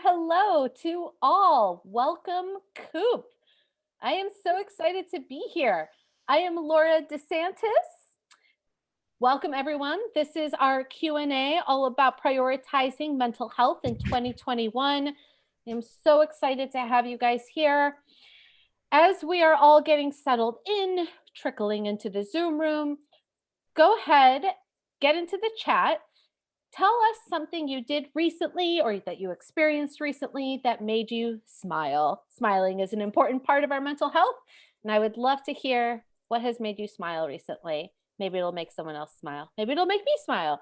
hello to all. Welcome, Coop. I am so excited to be here. I am Laura DeSantis. Welcome, everyone. This is our Q&A all about prioritizing mental health in 2021. I'm so excited to have you guys here. As we are all getting settled in, trickling into the Zoom room, go ahead, get into the chat. Tell us something you did recently or that you experienced recently that made you smile. Smiling is an important part of our mental health, and I would love to hear what has made you smile recently. Maybe it'll make someone else smile. Maybe it'll make me smile.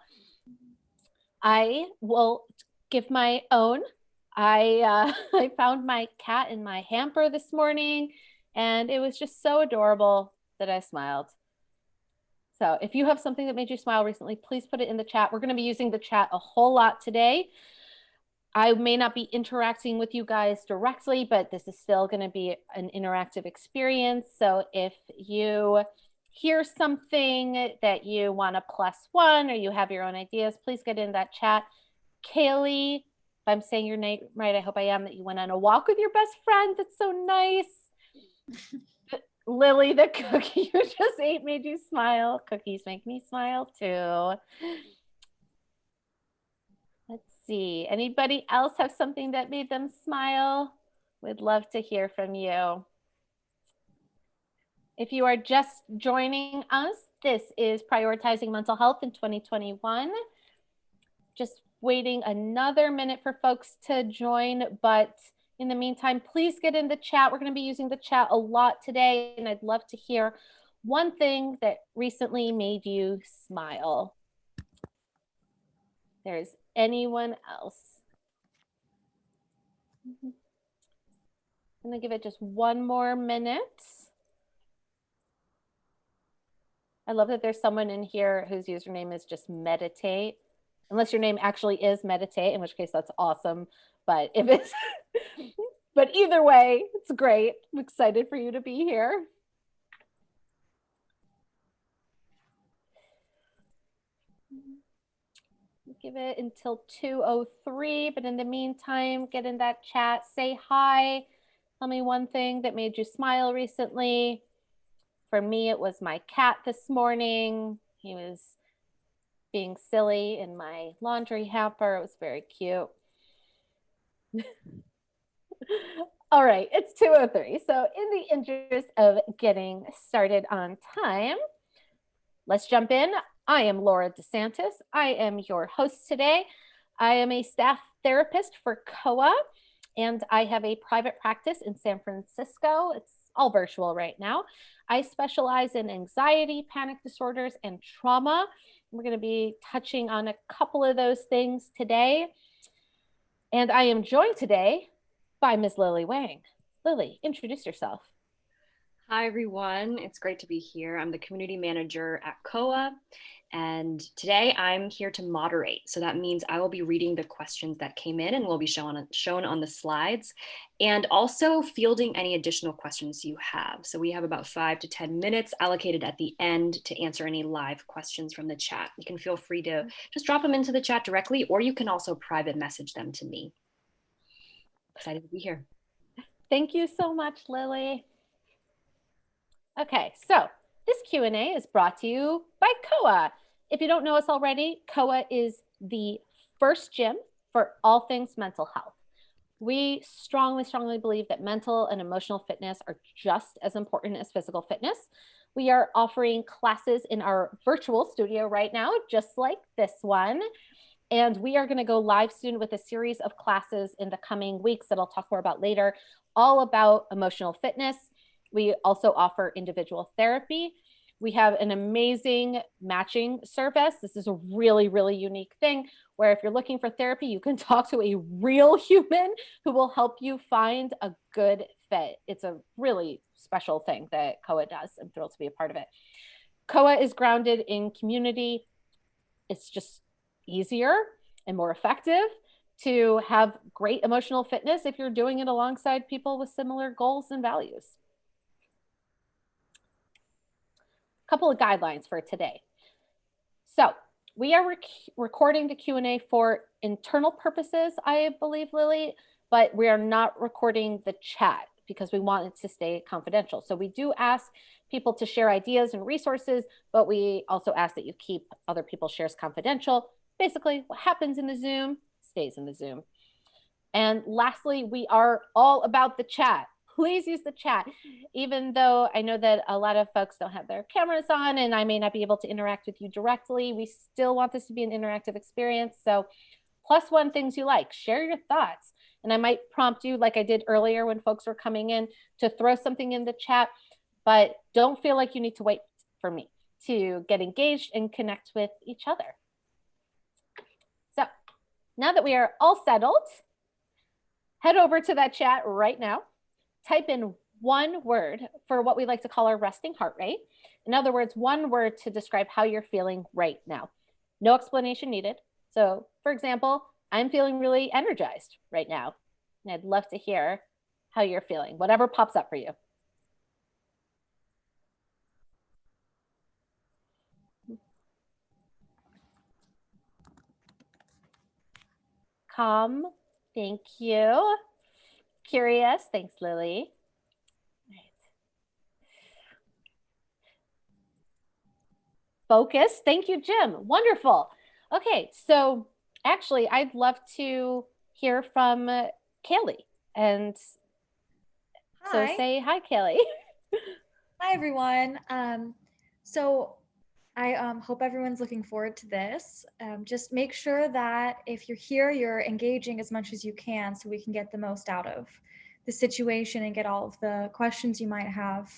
I will give my own. I found my cat in my hamper this morning, and it was just so adorable that I smiled. So if you have something that made you smile recently, please put it in the chat. We're going to be using the chat a whole lot today. I may not be interacting with you guys directly, but this is still going to be an interactive experience. So if you hear something that you want to +1 or you have your own ideas, please get in that chat. Kaylee, if I'm saying your name right, I hope I am, that you went on a walk with your best friend. That's so nice. Lily, the cookie you just ate made you smile. Cookies make me smile too. Let's see. Anybody else have something that made them smile? We'd love to hear from you. If you are just joining us, this is Prioritizing Mental Health in 2021. Just waiting another minute for folks to join, but in the meantime, please get in the chat. We're going to be using the chat a lot today, and I'd love to hear one thing that recently made you smile. There's anyone else? I'm going to give it just one more minute. I love that there's someone in here whose username is just meditate. Unless your name actually is meditate, in which case that's awesome. But if it's, but either way, it's great. I'm excited for you to be here. Give it until 2:03, but in the meantime, get in that chat, say hi. Tell me one thing that made you smile recently. For me, it was my cat this morning. He was being silly in my laundry hamper. It was very cute. All right, it's 2:03. So in the interest of getting started on time, let's jump in. I am Laura DeSantis. I am your host today. I am a staff therapist for COA, and I have a private practice in San Francisco. It's all virtual right now. I specialize in anxiety, panic disorders, and trauma. We're going to be touching on a couple of those things today. And I am joined today by Ms. Lily Wang. Lily, introduce yourself. Hi, everyone. It's great to be here. I'm the community manager at COA, and today I'm here to moderate. So that means I will be reading the questions that came in and will be shown on the slides, and also fielding any additional questions you have. So we have about 5 to 10 minutes allocated at the end to answer any live questions from the chat. You can feel free to just drop them into the chat directly, or you can also private message them to me. Excited to be here. Thank you so much, Lily. Okay, so this Q&A is brought to you by COA. If you don't know us already, COA is the first gym for all things mental health. We strongly, strongly believe that mental and emotional fitness are just as important as physical fitness. We are offering classes in our virtual studio right now, just like this one. And we are going to go live soon with a series of classes in the coming weeks that I'll talk more about later, all about emotional fitness. We also offer individual therapy. We have an amazing matching service. This is a really, really unique thing where if you're looking for therapy, you can talk to a real human who will help you find a good fit. It's a really special thing that COA does. I'm thrilled to be a part of it. COA is grounded in community. It's just easier and more effective to have great emotional fitness if you're doing it alongside people with similar goals and values. Couple of guidelines for today. So we are recording the Q&A for internal purposes, I believe, Lily, but we are not recording the chat because we want it to stay confidential. So we do ask people to share ideas and resources, but we also ask that you keep other people's shares confidential. Basically, what happens in the Zoom stays in the Zoom. And lastly, we are all about the chat. Please use the chat, even though I know that a lot of folks don't have their cameras on and I may not be able to interact with you directly. We still want this to be an interactive experience. So +1 things you like, share your thoughts. And I might prompt you like I did earlier when folks were coming in to throw something in the chat, but don't feel like you need to wait for me to get engaged and connect with each other. So now that we are all settled, head over to that chat right now. Type in one word for what we like to call our resting heart rate. In other words, one word to describe how you're feeling right now. No explanation needed. So for example, I'm feeling really energized right now. And I'd love to hear how you're feeling, whatever pops up for you. Calm, thank you. Curious, thanks, Lily. Focus, thank you, Jim. Wonderful. Okay, so actually, I'd love to hear from Kaylee. And so say hi, Kaylee. Hi, everyone. So I hope everyone's looking forward to this. Just make sure that if you're here, you're engaging as much as you can so we can get the most out of the situation and get all of the questions you might have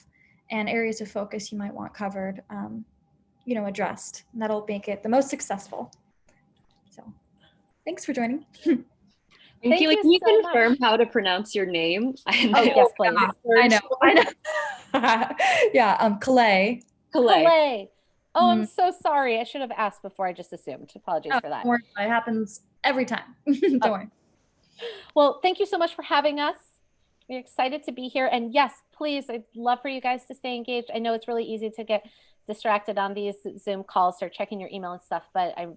and areas of focus you might want covered, addressed. And that'll make it the most successful. So thanks for joining. And Keely, can you confirm how to pronounce your name? Oh, yes, please. I know. Yeah, Calais. Calais. Oh, I'm so sorry. I should have asked before. I just assumed. Apologies for that. Don't worry, it happens every time. Don't worry. Well, thank you so much for having us. We're excited to be here. And yes, please, I'd love for you guys to stay engaged. I know it's really easy to get distracted on these Zoom calls or checking your email and stuff, but I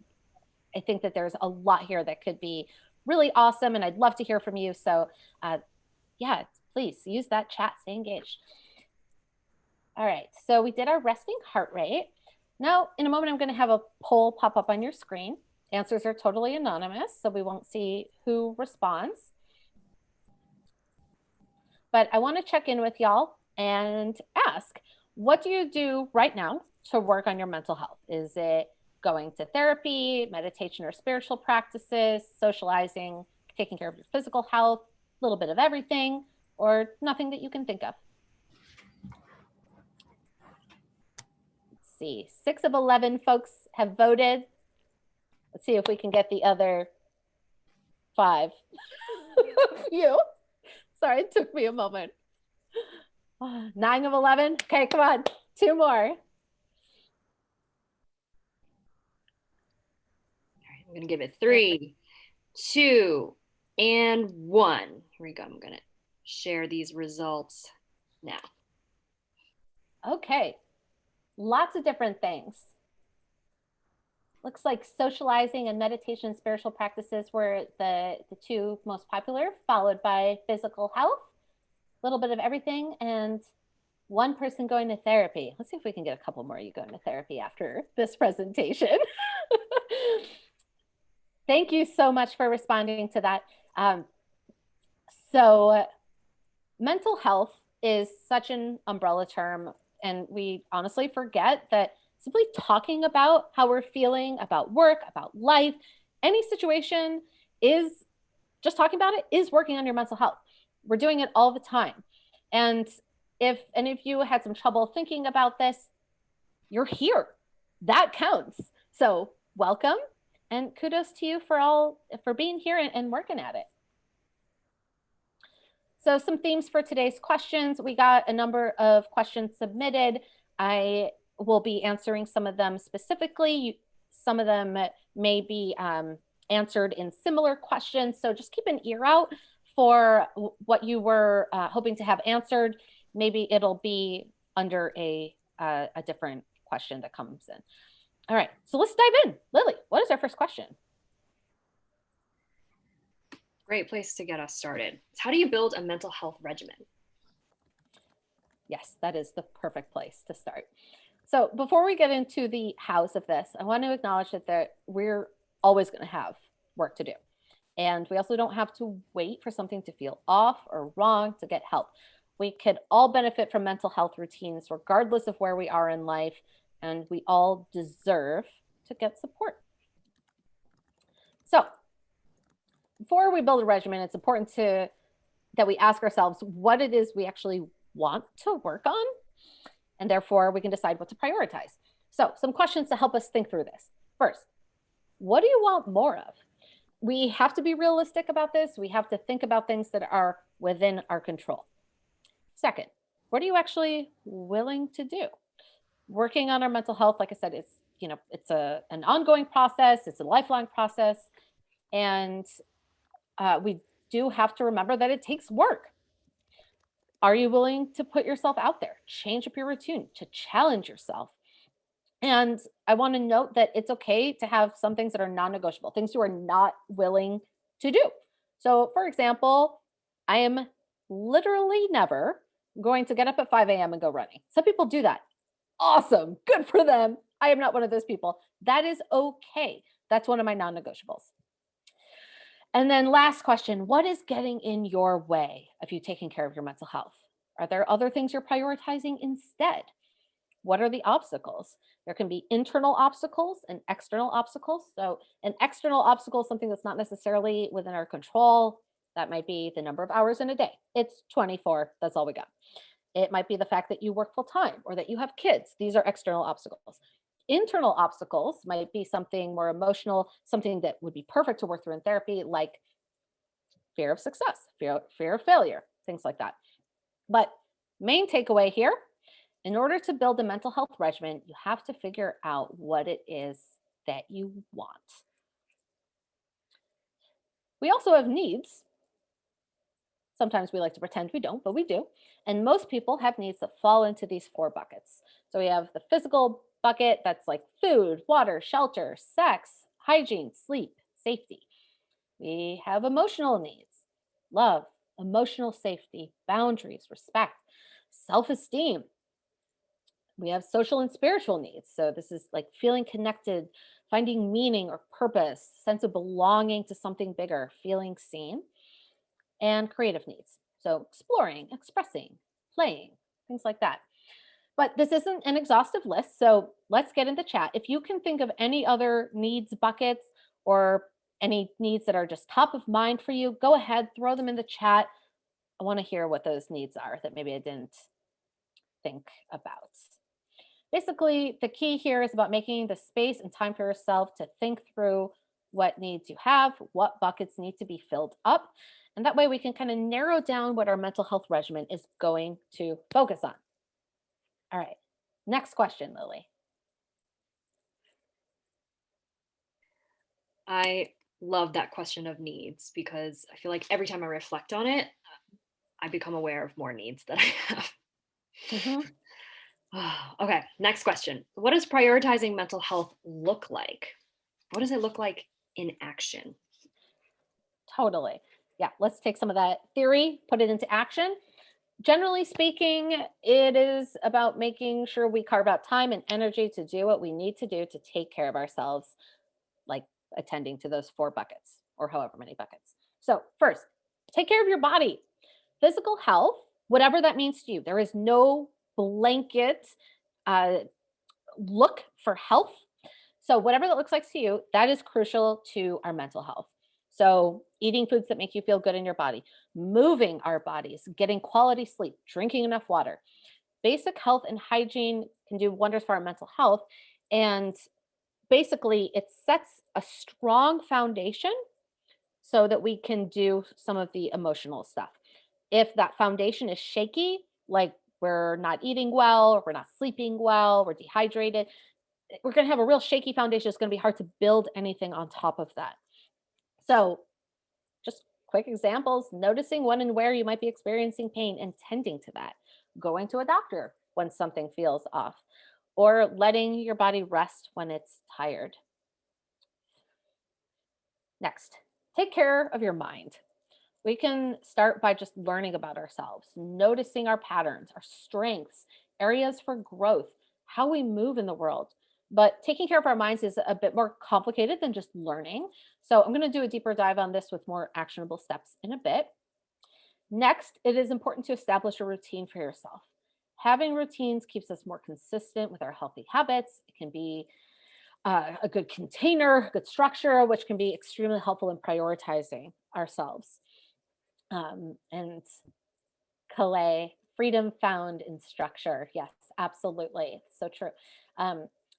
think that there's a lot here that could be really awesome. And I'd love to hear from you. So yeah, please use that chat, stay engaged. All right, so we did our resting heart rate. Now, in a moment, I'm going to have a poll pop up on your screen. Answers are totally anonymous, so we won't see who responds. But I want to check in with y'all and ask, what do you do right now to work on your mental health? Is it going to therapy, meditation or spiritual practices, socializing, taking care of your physical health, a little bit of everything, or nothing that you can think of? Let's see, 6 of 11 folks have voted. Let's see if we can get the other 5 of you. Sorry, it took me a moment. 9 of 11. Okay, come on, 2 more. All right, I'm gonna give it 3, 2, and 1. Here we go. I'm gonna share these results now. Okay, lots of different things. Looks like socializing and meditation and spiritual practices were the 2 most popular, followed by physical health, a little bit of everything, and 1 person going to therapy. Let's see if we can get a couple more of you going to therapy after this presentation. Thank you so much for responding to that. So mental health is such an umbrella term, and we honestly forget that simply talking about how we're feeling about work, about life, any situation is just talking about it is working on your mental health. We're doing it all the time. And if any of you had some trouble thinking about this, you're here. That counts. So welcome and kudos to you for being here and working at it. So some themes for today's questions. We got a number of questions submitted. I will be answering some of them specifically. Some of them may be answered in similar questions. So just keep an ear out for what you were hoping to have answered. Maybe it'll be under a different question that comes in. All right, so let's dive in. Lily, what is our first question? Great place to get us started. How do you build a mental health regimen? Yes, that is the perfect place to start. So before we get into the hows of this, I want to acknowledge that we're always going to have work to do. And we also don't have to wait for something to feel off or wrong to get help. We could all benefit from mental health routines, regardless of where we are in life, and we all deserve to get support. So before we build a regimen, it's important that we ask ourselves what it is we actually want to work on, and therefore we can decide what to prioritize. So some questions to help us think through this. First, what do you want more of? We have to be realistic about this. We have to think about things that are within our control. Second, what are you actually willing to do? Working on our mental health, like I said, it's an ongoing process. It's a lifelong process, and we do have to remember that it takes work. Are you willing to put yourself out there, change up your routine, to challenge yourself? And I want to note that it's okay to have some things that are non-negotiable, things you are not willing to do. So, for example, I am literally never going to get up at 5 a.m. and go running. Some people do that. Awesome. Good for them. I am not one of those people. That is okay. That's one of my non-negotiables. And then last question, what is getting in your way of you taking care of your mental health? Are there other things you're prioritizing instead? What are the obstacles? There can be internal obstacles and external obstacles. So an external obstacle is something that's not necessarily within our control. That might be the number of hours in a day. It's 24. That's all we got. It might be the fact that you work full time or that you have kids. These are external obstacles. Internal obstacles might be something more emotional, something that would be perfect to work through in therapy, like fear of success, fear of failure, things like that. But main takeaway here, in order to build a mental health regimen, you have to figure out what it is that you want. We also have needs. Sometimes we like to pretend we don't, but we do. And most people have needs that fall into these 4 buckets. So we have the physical bucket, that's like food, water, shelter, sex, hygiene, sleep, safety. We have emotional needs, love, emotional safety, boundaries, respect, self-esteem. We have social and spiritual needs. So this is like feeling connected, finding meaning or purpose, sense of belonging to something bigger, feeling seen, and creative needs. So exploring, expressing, playing, things like that. But this isn't an exhaustive list. So let's get into chat. If you can think of any other needs buckets or any needs that are just top of mind for you, go ahead, throw them in the chat. I want to hear what those needs are that maybe I didn't think about. Basically, the key here is about making the space and time for yourself to think through what needs you have, what buckets need to be filled up. And that way we can kind of narrow down what our mental health regimen is going to focus on. All right, next question, Lily. I love that question of needs because I feel like every time I reflect on it, I become aware of more needs that I have. Mhm. Okay, next question. What does prioritizing mental health look like? What does it look like in action? Totally. Yeah, let's take some of that theory, put it into action. Generally speaking, it is about making sure we carve out time and energy to do what we need to do to take care of ourselves, like attending to those 4 buckets or however many buckets. So, first, take care of your body. Physical health, whatever that means to you, there is no blanket uh, look for health. So, whatever that looks like to you, that is crucial to our mental health. So, eating foods that make you feel good in your body, moving our bodies, getting quality sleep, drinking enough water. Basic health and hygiene can do wonders for our mental health. And basically, it sets a strong foundation so that we can do some of the emotional stuff. If that foundation is shaky, like we're not eating well, or we're not sleeping well, we're dehydrated, we're going to have a real shaky foundation. It's going to be hard to build anything on top of that. So, just quick examples, noticing when and where you might be experiencing pain and tending to that, going to a doctor when something feels off, or letting your body rest when it's tired. Next, take care of your mind. We can start by just learning about ourselves, noticing our patterns, our strengths, areas for growth, how we move in the world. But taking care of our minds is a bit more complicated than just learning. So I'm going to do a deeper dive on this with more actionable steps in a bit. Next, it is important to establish a routine for yourself. Having routines keeps us more consistent with our healthy habits. It can be a good container, good structure, which can be extremely helpful in prioritizing ourselves. And Calais, freedom found in structure. Yes, absolutely. So true.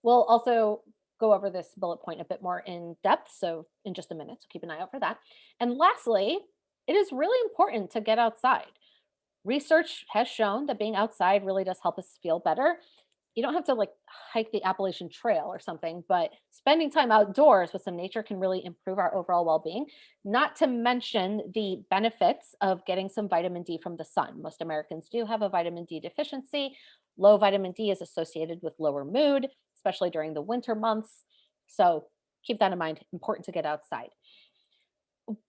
We'll also go over this bullet point a bit more in depth. So in just a minute, so keep an eye out for that. And lastly, it is really important to get outside. Research has shown that being outside really does help us feel better. You don't have to like hike the Appalachian Trail or something, but spending time outdoors with some nature can really improve our overall well-being. Not to mention the benefits of getting some vitamin D from the sun. Most Americans do have a vitamin D deficiency. Low vitamin D is associated with lower mood, especially during the winter months. So keep that in mind. Important to get outside.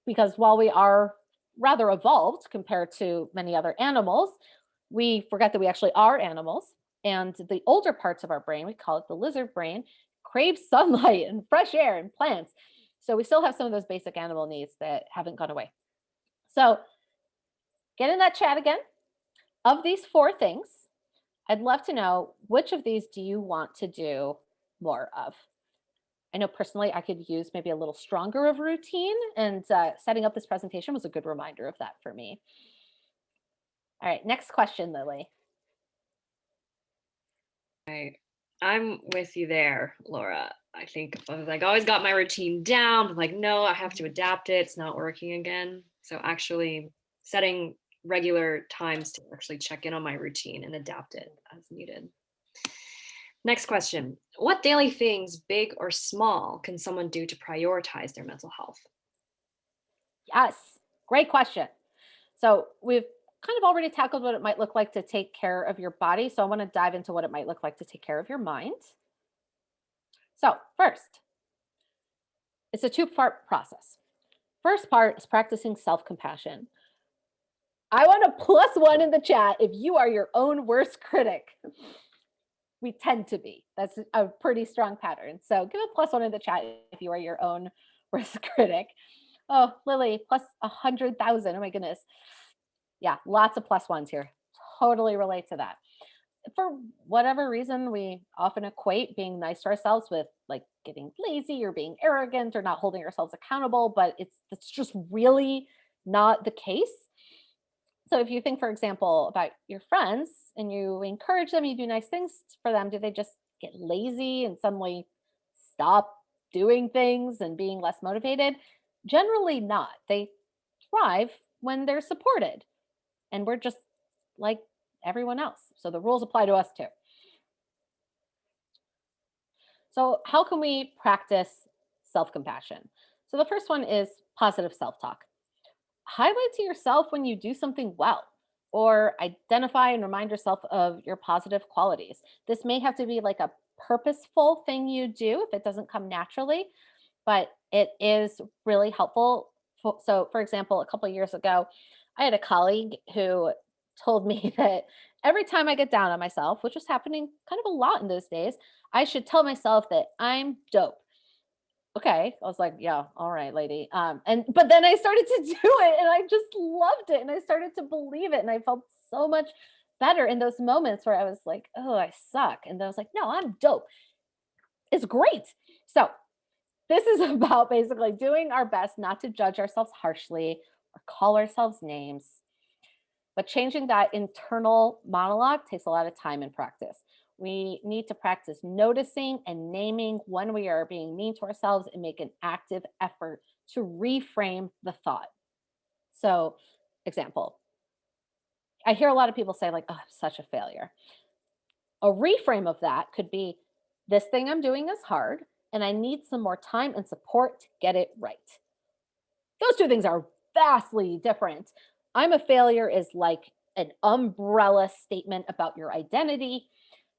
Because while we are rather evolved compared to many other animals, we forget that we actually are animals. And the older parts of our brain, we call it the lizard brain, crave sunlight and fresh air and plants. So we still have some of those basic animal needs that haven't gone away. So get in that chat again. Of these 4 things, I'd love to know which of these do you want to do more of? I know personally I could use maybe a little stronger of a routine, and setting up this presentation was a good reminder of that for me. All right, next question, Lily. I'm with you there, Laura. I think I was like, always got my routine down. I'm like, no, I have to adapt it. It's not working again. So actually setting regular times to actually check in on my routine and adapt it as needed. Next question. What daily things, big or small, can someone do to prioritize their mental health? Yes, great question. So we've kind of already tackled what it might look like to take care of your body. So I want to dive into what it might look like to take care of your mind. So first, it's a 2-part process. First part is practicing self-compassion. I want a +1 in the chat if you are your own worst critic. We tend to be. That's a pretty strong pattern. So give a +1 in the chat if you are your own worst critic. Oh, Lily, plus 100,000. Oh my goodness. Yeah, lots of +1s here. Totally relate to that. For whatever reason, we often equate being nice to ourselves with like getting lazy or being arrogant or not holding ourselves accountable, but it's just really not the case. So if you think, for example, about your friends and you encourage them, you do nice things for them, do they just get lazy and suddenly stop doing things and being less motivated? Generally not. They thrive when they're supported. And we're just like everyone else. So the rules apply to us too. So how can we practice self-compassion? So the first one is positive self-talk. Highlight to yourself when you do something well, or identify and remind yourself of your positive qualities. This may have to be like a purposeful thing you do if it doesn't come naturally, but it is really helpful. So, for example, a couple of years ago, I had a colleague who told me that every time I get down on myself, which was happening kind of a lot in those days, I should tell myself that I'm dope. Okay. I was like, yeah, all right, lady. But then I started to do it and I just loved it. And I started to believe it. And I felt so much better in those moments where I was like, oh, I suck. And then I was like, no, I'm dope. It's great. So this is about basically doing our best not to judge ourselves harshly or call ourselves names. But changing that internal monologue takes a lot of time and practice. We need to practice noticing and naming when we are being mean to ourselves and make an active effort to reframe the thought. So, example, I hear a lot of people say, like, oh, I'm such a failure. A reframe of that could be this thing I'm doing is hard and I need some more time and support to get it right. Those 2 things are vastly different. I'm a failure is like an umbrella statement about your identity.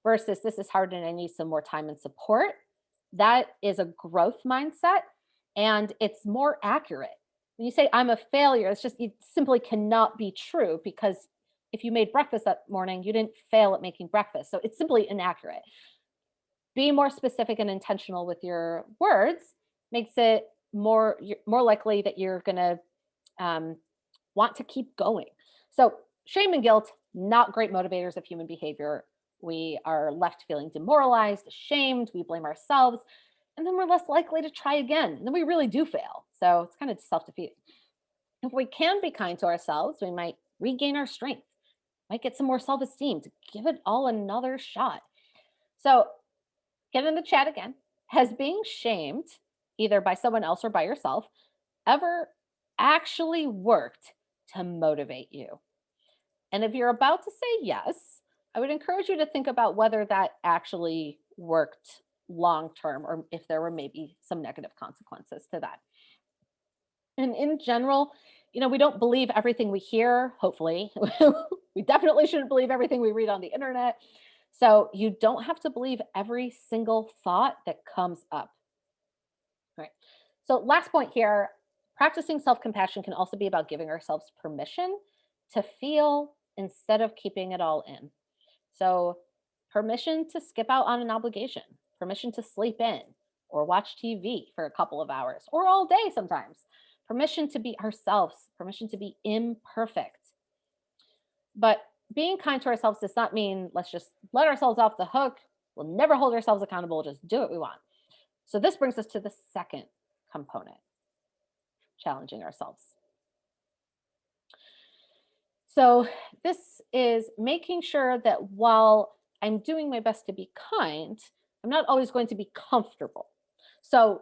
versus this is hard and I need some more time and support. That is a growth mindset and it's more accurate. When you say I'm a failure, it's just, it simply cannot be true because if you made breakfast that morning, you didn't fail at making breakfast. So it's simply inaccurate. Be more specific and intentional with your words makes it more likely that you're going to want to keep going. So shame and guilt, not great motivators of human behavior. We are left feeling demoralized, ashamed, we blame ourselves, and then we're less likely to try again. And then we really do fail. So it's kind of self-defeating. If we can be kind to ourselves, we might regain our strength, might get some more self-esteem to give it all another shot. So get in the chat again. Has being shamed, either by someone else or by yourself, ever actually worked to motivate you? And if you're about to say yes, I would encourage you to think about whether that actually worked long term or if there were maybe some negative consequences to that. And in general, we don't believe everything we hear, hopefully. We definitely shouldn't believe everything we read on the internet. So you don't have to believe every single thought that comes up. Right. So last point here, practicing self-compassion can also be about giving ourselves permission to feel instead of keeping it all in. So permission to skip out on an obligation, permission to sleep in or watch TV for a couple of hours or all day sometimes, permission to be ourselves, permission to be imperfect. But being kind to ourselves does not mean let's just let ourselves off the hook. We'll never hold ourselves accountable, just do what we want. So this brings us to the second component, challenging ourselves. So this is making sure that while I'm doing my best to be kind, I'm not always going to be comfortable. So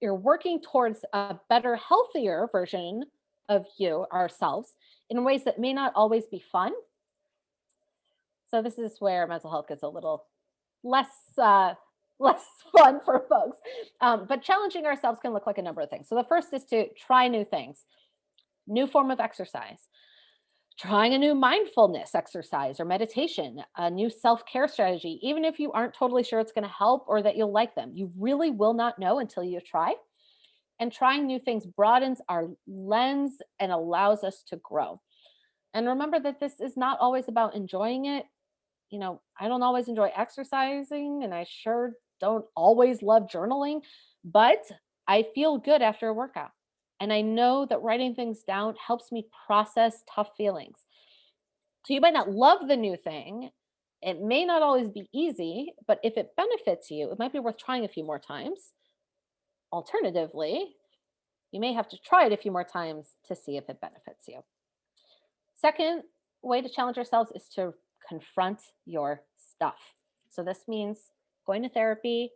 you're working towards a better, healthier version of you, ourselves, in ways that may not always be fun. So this is where mental health gets a little less less fun for folks. But challenging ourselves can look like a number of things. So the first is to try new things, new form of exercise, trying a new mindfulness exercise or meditation, a new self-care strategy, even if you aren't totally sure it's going to help or that you'll like them. You really will not know until you try. And trying new things broadens our lens and allows us to grow. And remember that this is not always about enjoying it. I don't always enjoy exercising and I sure don't always love journaling, but I feel good after a workout. And I know that writing things down helps me process tough feelings. So you might not love the new thing. It may not always be easy, but if it benefits you, it might be worth trying a few more times. Alternatively, you may have to try it a few more times to see if it benefits you. Second way to challenge ourselves is to confront your stuff. So this means going to therapy,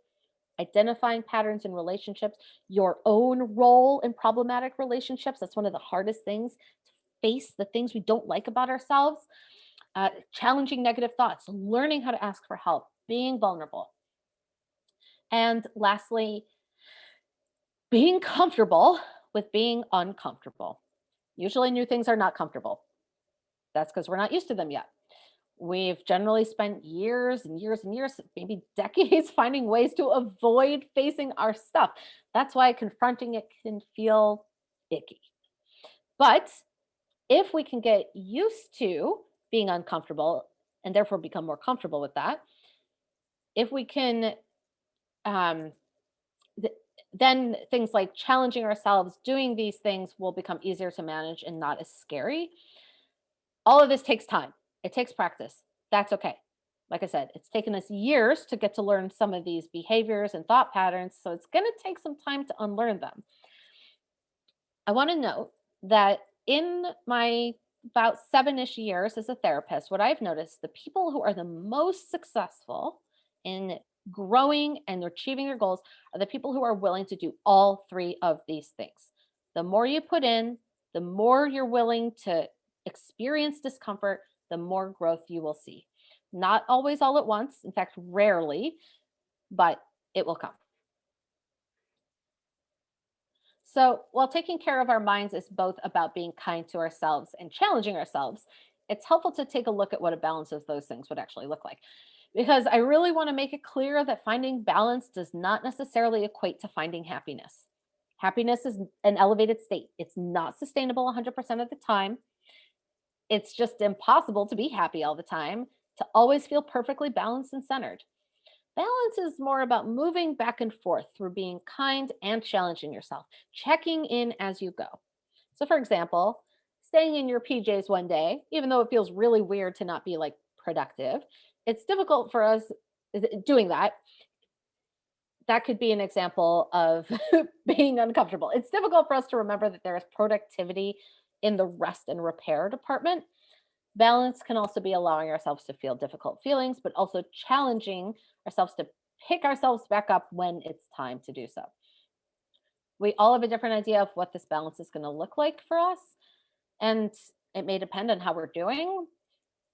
identifying patterns in relationships, your own role in problematic relationships. That's one of the hardest things, to face the things we don't like about ourselves, challenging negative thoughts, learning how to ask for help, being vulnerable. And lastly, being comfortable with being uncomfortable. Usually new things are not comfortable. That's because we're not used to them yet. We've generally spent years and years and years, maybe decades, finding ways to avoid facing our stuff. That's why confronting it can feel icky. But if we can get used to being uncomfortable and therefore become more comfortable with that, if we can, um, then things like challenging ourselves, doing these things will become easier to manage and not as scary. All of this takes time. It takes practice. That's okay. Like I said, it's taken us years to get to learn some of these behaviors and thought patterns. So it's going to take some time to unlearn them. I want to note that in my about 7-ish years as a therapist, what I've noticed, the people who are the most successful in growing and achieving their goals are the people who are willing to do all three of these things. The more you put in, the more you're willing to experience discomfort, the more growth you will see. Not always all at once, in fact, rarely, but it will come. So while taking care of our minds is both about being kind to ourselves and challenging ourselves, it's helpful to take a look at what a balance of those things would actually look like. because I really want to make it clear that finding balance does not necessarily equate to finding happiness. Happiness is an elevated state. It's not sustainable 100% of the time. It's just impossible to be happy all the time, to always feel perfectly balanced and centered. Balance is more about moving back and forth through being kind and challenging yourself, checking in as you go. So, for example, staying in your PJs one day, even though it feels really weird to not be like productive, it's difficult for us doing that. That could be an example of being uncomfortable. It's difficult for us to remember that there is productivity in the rest and repair department. Balance can also be allowing ourselves to feel difficult feelings, but also challenging ourselves to pick ourselves back up when it's time to do so. We all have a different idea of what this balance is going to look like for us. And it may depend on how we're doing.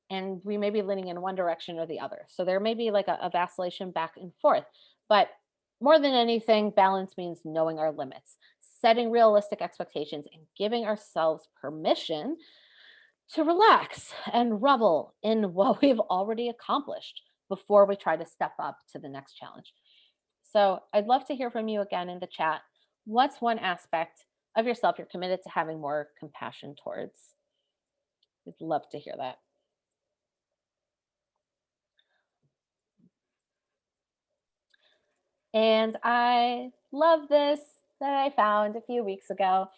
And we may be leaning in one direction or the other. So there may be like a vacillation back and forth. But more than anything, balance means knowing our limits, setting realistic expectations, and giving ourselves permission to relax and revel in what we've already accomplished before we try to step up to the next challenge. So I'd love to hear from you again in the chat. What's one aspect of yourself you're committed to having more compassion towards? I'd love to hear that. And I love this that I found a few weeks ago.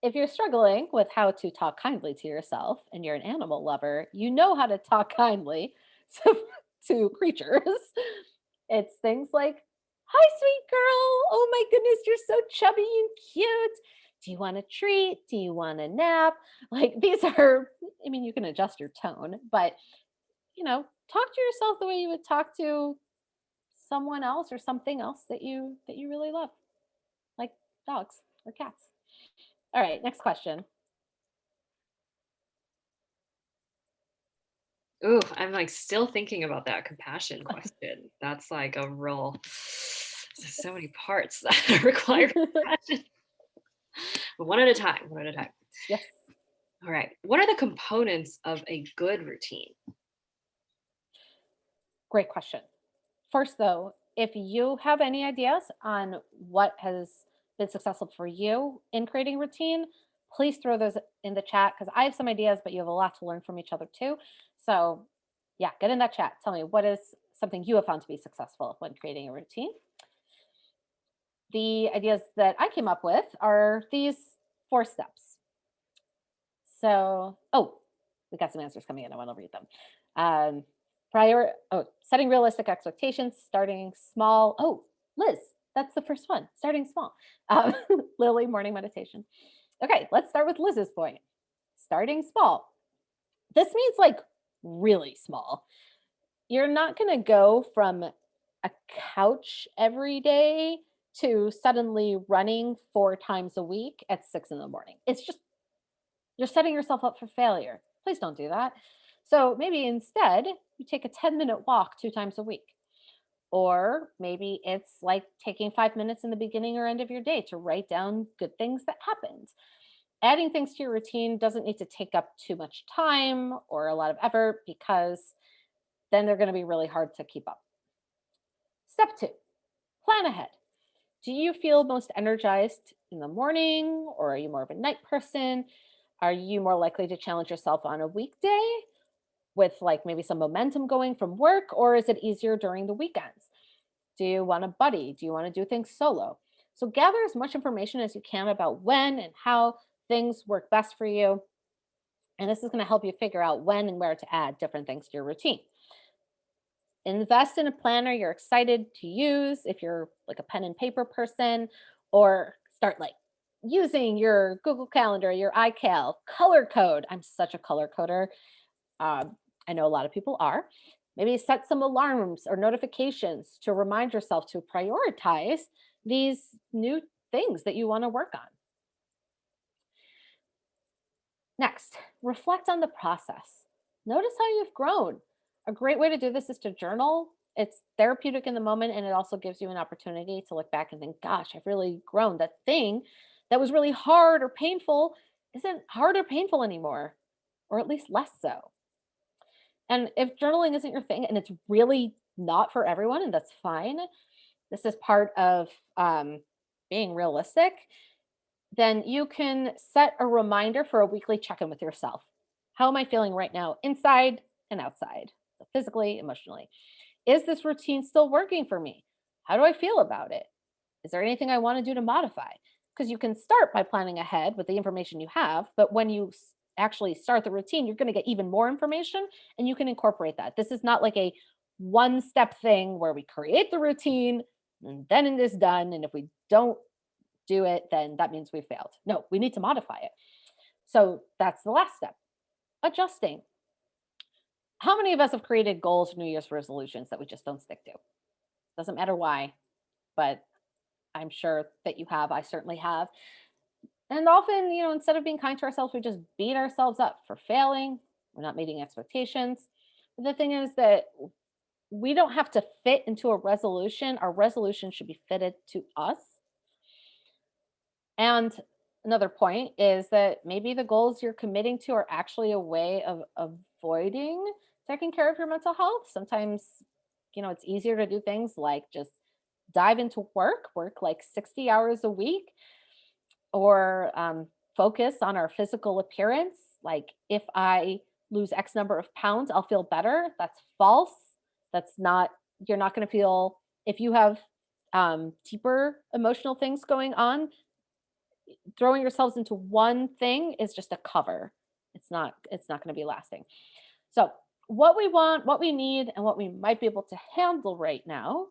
If you're struggling with how to talk kindly to yourself and you're an animal lover, you know how to talk kindly to, to creatures. It's things like, "Hi, sweet girl. Oh my goodness, you're so chubby and cute. Do you want a treat? Do you want a nap?" Like these are, I mean, you can adjust your tone, but talk to yourself the way you would talk to someone else or something else that you really love, like dogs or cats. All right, next question. Ooh, I'm like still thinking about that compassion question. That's like a real, there's so many parts that require compassion. But one at a time, one at a time. Yes. All right. What are the components of a good routine? Great question. First, though, if you have any ideas on what has been successful for you in creating routine, please throw those in the chat because I have some ideas, but you have a lot to learn from each other too. So, yeah, get in that chat. Tell me what is something you have found to be successful when creating a routine. The ideas that I came up with are these 4 steps. So, we got some answers coming in. I want to read them. Setting realistic expectations, starting small. Oh, Liz, that's the first one. Starting small. Lily, morning meditation. Okay, let's start with Liz's point. Starting small. This means like really small. You're not going to go from a couch every day to suddenly running 4 times a week at 6 in the morning. It's just, you're setting yourself up for failure. Please don't do that. So maybe instead, you take a 10-minute walk 2 times a week. Or maybe it's like taking 5 minutes in the beginning or end of your day to write down good things that happened. Adding things to your routine doesn't need to take up too much time or a lot of effort because then they're going to be really hard to keep up. Step 2, plan ahead. Do you feel most energized in the morning, or are you more of a night person? Are you more likely to challenge yourself on a weekday with like maybe some momentum going from work, or is it easier during the weekends? Do you want a buddy? Do you want to do things solo? So gather as much information as you can about when and how things work best for you. And this is going to help you figure out when and where to add different things to your routine. Invest in a planner you're excited to use if you're like a pen and paper person, or start like using your Google Calendar, your iCal, color code. I'm such a color coder. I know a lot of people are. Maybe set some alarms or notifications to remind yourself to prioritize these new things that you want to work on. Next, reflect on the process. Notice how you've grown. A great way to do this is to journal. It's therapeutic in the moment, and it also gives you an opportunity to look back and think, gosh, I've really grown. That thing that was really hard or painful isn't hard or painful anymore, or at least less so. And if journaling isn't your thing and it's really not for everyone, and that's fine, this is part of being realistic, then you can set a reminder for a weekly check in with yourself. How am I feeling right now, inside and outside, so physically, emotionally? Is this routine still working for me? How do I feel about it? Is there anything I want to do to modify? Because you can start by planning ahead with the information you have, but when you actually start the routine, you're going to get even more information and you can incorporate that. This is not like a one step thing where we create the routine and then it is done. And if we don't do it, then that means we failed. No, we need to modify it. So that's the last step, adjusting. How many of us have created goals, New Year's resolutions that we just don't stick to? Doesn't matter why, but I'm sure that you have. I certainly have. And often, instead of being kind to ourselves, we just beat ourselves up for failing. We're not meeting expectations. But the thing is that we don't have to fit into a resolution. Our resolution should be fitted to us. And another point is that maybe the goals you're committing to are actually a way of avoiding taking care of your mental health. Sometimes, it's easier to do things like just dive into work like 60 hours a week, or focus on our physical appearance. Like if I lose X number of pounds, I'll feel better. That's false. That's not, you're not going to feel, if you have deeper emotional things going on, throwing yourselves into one thing is just a cover. It's not going to be lasting. So what we want, what we need, and what we might be able to handle right now,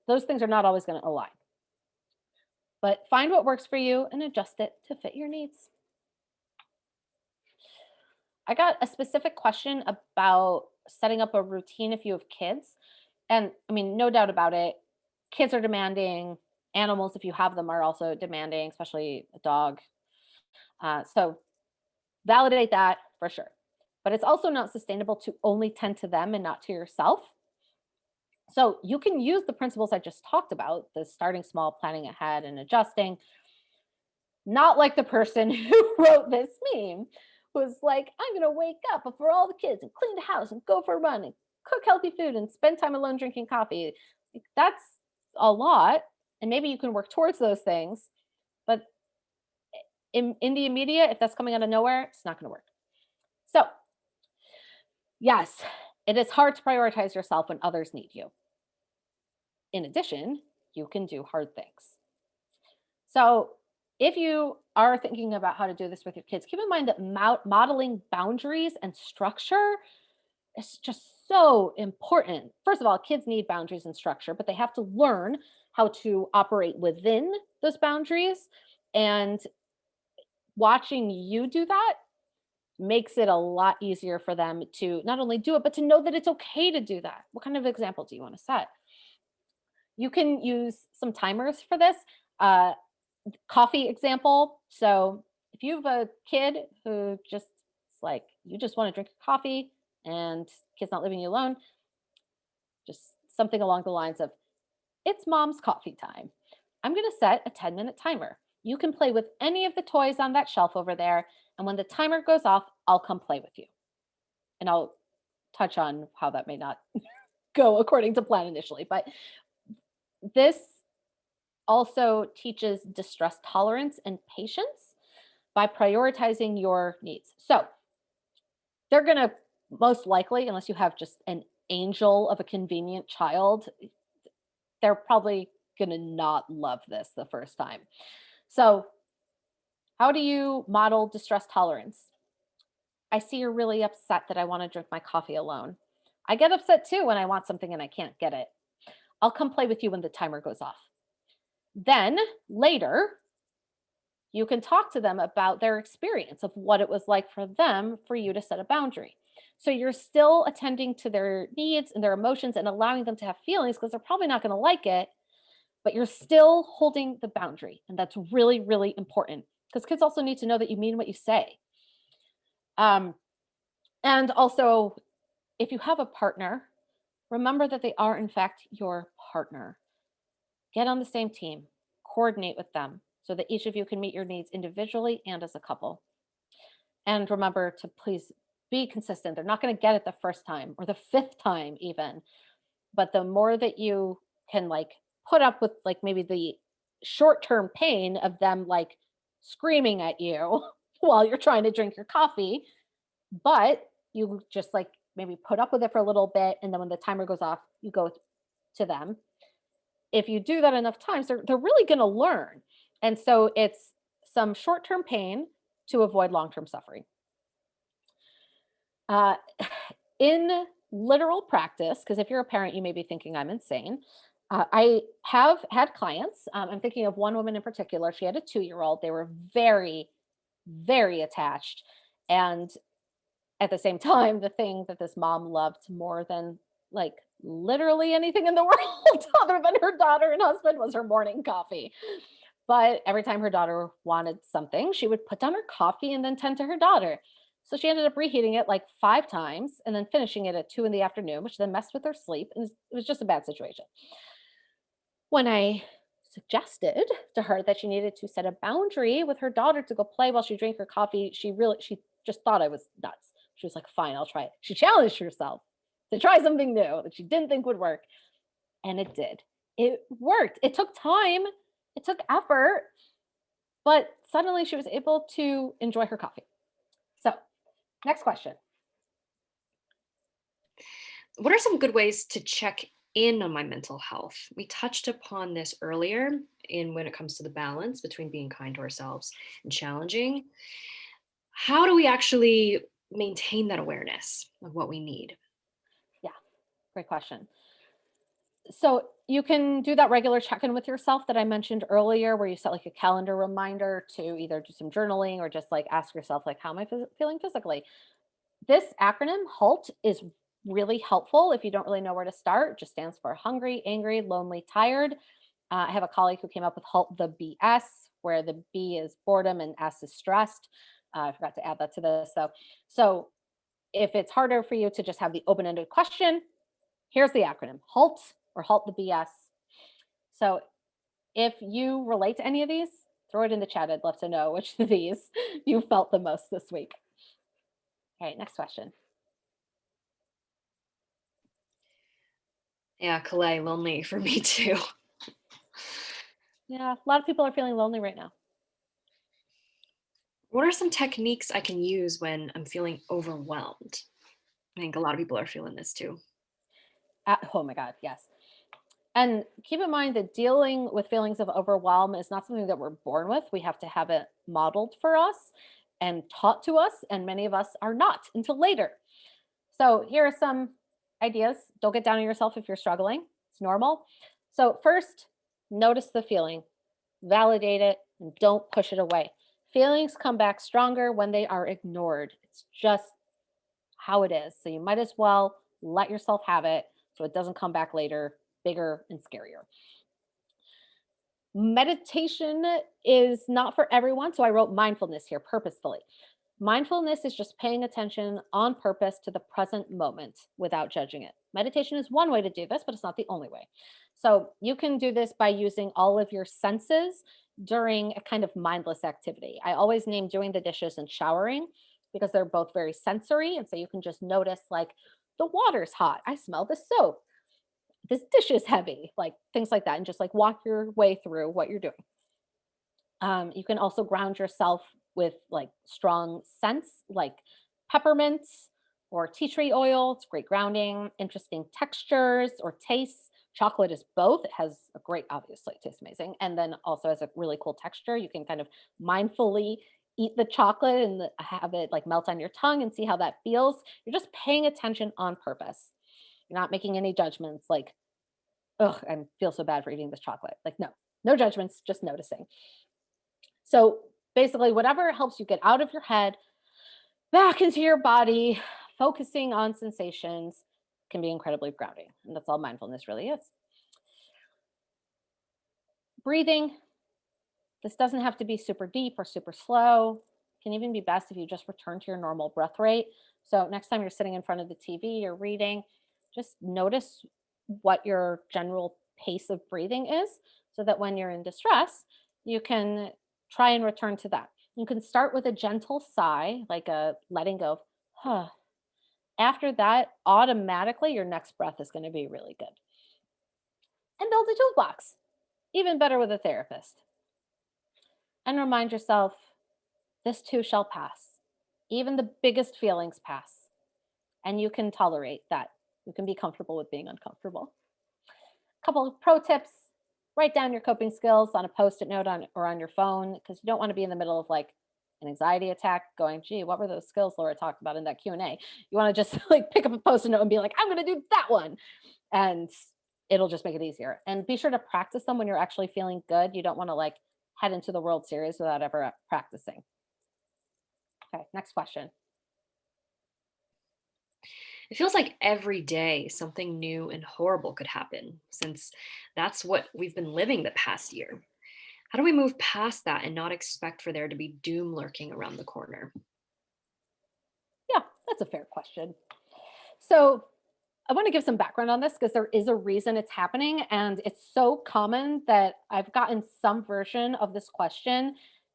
those things are not always going to align. But find what works for you and adjust it to fit your needs. I got a specific question about setting up a routine if you have kids. And I mean, no doubt about it, kids are demanding. Animals, if you have them, are also demanding, especially a dog. So validate that for sure. But it's also not sustainable to only tend to them and not to yourself. So you can use the principles I just talked about, the starting small, planning ahead, and adjusting. Not like the person who wrote this meme was like, I'm going to wake up before all the kids and clean the house and go for a run and cook healthy food and spend time alone drinking coffee. Like, that's a lot. And maybe you can work towards those things. But in the immediate, if that's coming out of nowhere, it's not going to work. So, yes, it is hard to prioritize yourself when others need you. In addition, you can do hard things. So, if you are thinking about how to do this with your kids, keep in mind that modeling boundaries and structure is just so important. First of all, kids need boundaries and structure, but they have to learn how to operate within those boundaries. And watching you do that makes it a lot easier for them to not only do it, but to know that it's okay to do that. What kind of example do you want to set? You can use some timers for this. Coffee example. So if you have a kid who just like, you just want to drink coffee and kid's not leaving you alone, just something along the lines of, it's mom's coffee time. I'm going to set a 10-minute timer. You can play with any of the toys on that shelf over there. And when the timer goes off, I'll come play with you. And I'll touch on how that may not go according to plan initially. But this also teaches distress tolerance and patience by prioritizing your needs. So they're going to most likely, unless you have just an angel of a convenient child, they're probably going to not love this the first time. So how do you model distress tolerance? I see you're really upset that I want to drink my coffee alone. I get upset too when I want something and I can't get it. I'll come play with you when the timer goes off. Then later, you can talk to them about their experience of what it was like for them for you to set a boundary. So you're still attending to their needs and their emotions and allowing them to have feelings because they're probably not going to like it, but you're still holding the boundary. And that's really, really important because kids also need to know that you mean what you say. And also, if you have a partner, remember that they are, in fact, your partner. Get on the same team, coordinate with them so that each of you can meet your needs individually and as a couple. And remember to please be consistent. They're not going to get it the first time or the fifth time even. But the more that you can like put up with like maybe the short-term pain of them like screaming at you while you're trying to drink your coffee, but you just like maybe put up with it for a little bit, and then when the timer goes off, you go to them. If you do that enough times, they're really going to learn. And so it's some short-term pain to avoid long-term suffering. Uh, in literal practice, because if you're a parent, you may be thinking I'm insane. I have had clients. I'm thinking of one woman in particular. She had a 2-year-old. They were very, very attached. And at the same time, the thing that this mom loved more than like literally anything in the world other than her daughter and husband was her morning coffee. But every time her daughter wanted something, she would put down her coffee and then tend to her daughter. So she ended up reheating it like 5 times and then finishing it at 2 in the afternoon, which then messed with her sleep. And it was just a bad situation. When I suggested to her that she needed to set a boundary with her daughter to go play while she drank her coffee, she just thought I was nuts. She was like, fine, I'll try it. She challenged herself to try something new that she didn't think would work. And it did. It worked. It took time, it took effort, but suddenly she was able to enjoy her coffee. So, next question. What are some good ways to check in on my mental health? We touched upon this earlier in when it comes to the balance between being kind to ourselves and challenging. How do we actually maintain that awareness of what we need? Yeah, great question. So you can do that regular check-in with yourself that I mentioned earlier, where you set like a calendar reminder to either do some journaling or just like ask yourself, like, how am I feeling physically? This acronym HALT is really helpful if you don't really know where to start. It just stands for hungry, angry, lonely, tired. I have a colleague who came up with HALT the BS, where the B is boredom and S is stressed. I forgot to add that to this though. So if it's harder for you to just have the open-ended question, here's the acronym HALT or HALT the BS. So if you relate to any of these, throw it in the chat. I'd love to know which of these you felt the most this week. All right, next question. Yeah, Calais, lonely for me too. Yeah, a lot of people are feeling lonely right now. What are some techniques I can use when I'm feeling overwhelmed? I think a lot of people are feeling this too. Oh my God, yes. And keep in mind that dealing with feelings of overwhelm is not something that we're born with. We have to have it modeled for us and taught to us, and many of us are not until later. So here are some ideas. Don't get down on yourself if you're struggling. It's normal. So first, notice the feeling, validate it, and don't push it away. Feelings come back stronger when they are ignored. It's just how it is. So you might as well let yourself have it so it doesn't come back later, bigger and scarier. Meditation is not for everyone. So I wrote mindfulness here purposefully. Mindfulness is just paying attention on purpose to the present moment without judging it. Meditation is one way to do this, but it's not the only way. So you can do this by using all of your senses during a kind of mindless activity. I always name doing the dishes and showering because they're both very sensory. And so you can just notice like the water's hot. I smell the soap. This dish is heavy, like things like that. And just like walk your way through what you're doing. You can also ground yourself with like strong scents like peppermint or tea tree oil. It's great grounding, interesting textures or tastes. Chocolate is both. It has a great, obviously, it tastes amazing. And then also has a really cool texture. You can kind of mindfully eat the chocolate and have it like melt on your tongue and see how that feels. You're just paying attention on purpose. You're not making any judgments like, oh, I feel so bad for eating this chocolate. Like, no judgments, just noticing. So basically, whatever helps you get out of your head, back into your body, focusing on sensations can be incredibly grounding. And that's all mindfulness really is. Breathing. This doesn't have to be super deep or super slow. It can even be best if you just return to your normal breath rate. So next time you're sitting in front of the TV, you're reading, just notice what your general pace of breathing is so that when you're in distress, you can try and return to that. You can start with a gentle sigh, like a letting go of, huh, after that, automatically your next breath is going to be really good. And build a toolbox, even better with a therapist. And remind yourself, this too shall pass. Even the biggest feelings pass. And you can tolerate that. You can be comfortable with being uncomfortable. A couple of pro tips: write down your coping skills on a post-it note or on your phone, because you don't want to be in the middle of like an anxiety attack going, gee, what were those skills Laura talked about in that Q&A? You want to just like pick up a post-it note and be like, I'm going to do that one. And it'll just make it easier. And be sure to practice them when you're actually feeling good. You don't want to like head into the World Series without ever practicing. Okay, next question. It feels like every day something new and horrible could happen, since that's what we've been living the past year. How do we move past that and not expect for there to be doom lurking around the corner? Yeah, that's a fair question. So I want to give some background on this because there is a reason it's happening. And it's so common that I've gotten some version of this question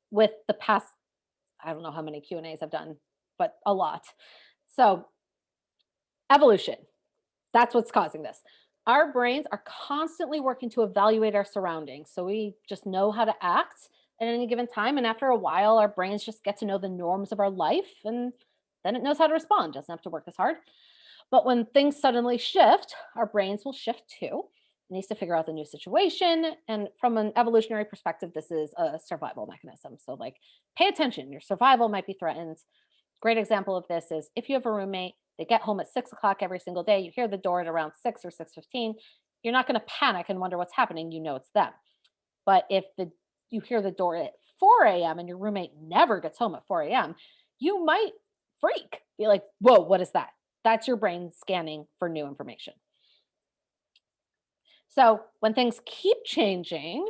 with the past, I don't know how many Q&As I've done, but a lot. So evolution, that's what's causing this. Our brains are constantly working to evaluate our surroundings. So we just know how to act at any given time. And after a while, our brains just get to know the norms of our life, and then it knows how to respond, doesn't have to work as hard. But when things suddenly shift, our brains will shift too. It needs to figure out the new situation. And from an evolutionary perspective, this is a survival mechanism. So like, pay attention, your survival might be threatened. Great example of this is if you have a roommate, they get home at 6 o'clock every single day, you hear the door at around 6 or 6:15, you're not going to panic and wonder what's happening. You know it's them. But if you hear the door at 4 a.m. and your roommate never gets home at 4 a.m., you might freak. Be like, whoa, what is that? That's your brain scanning for new information. So when things keep changing,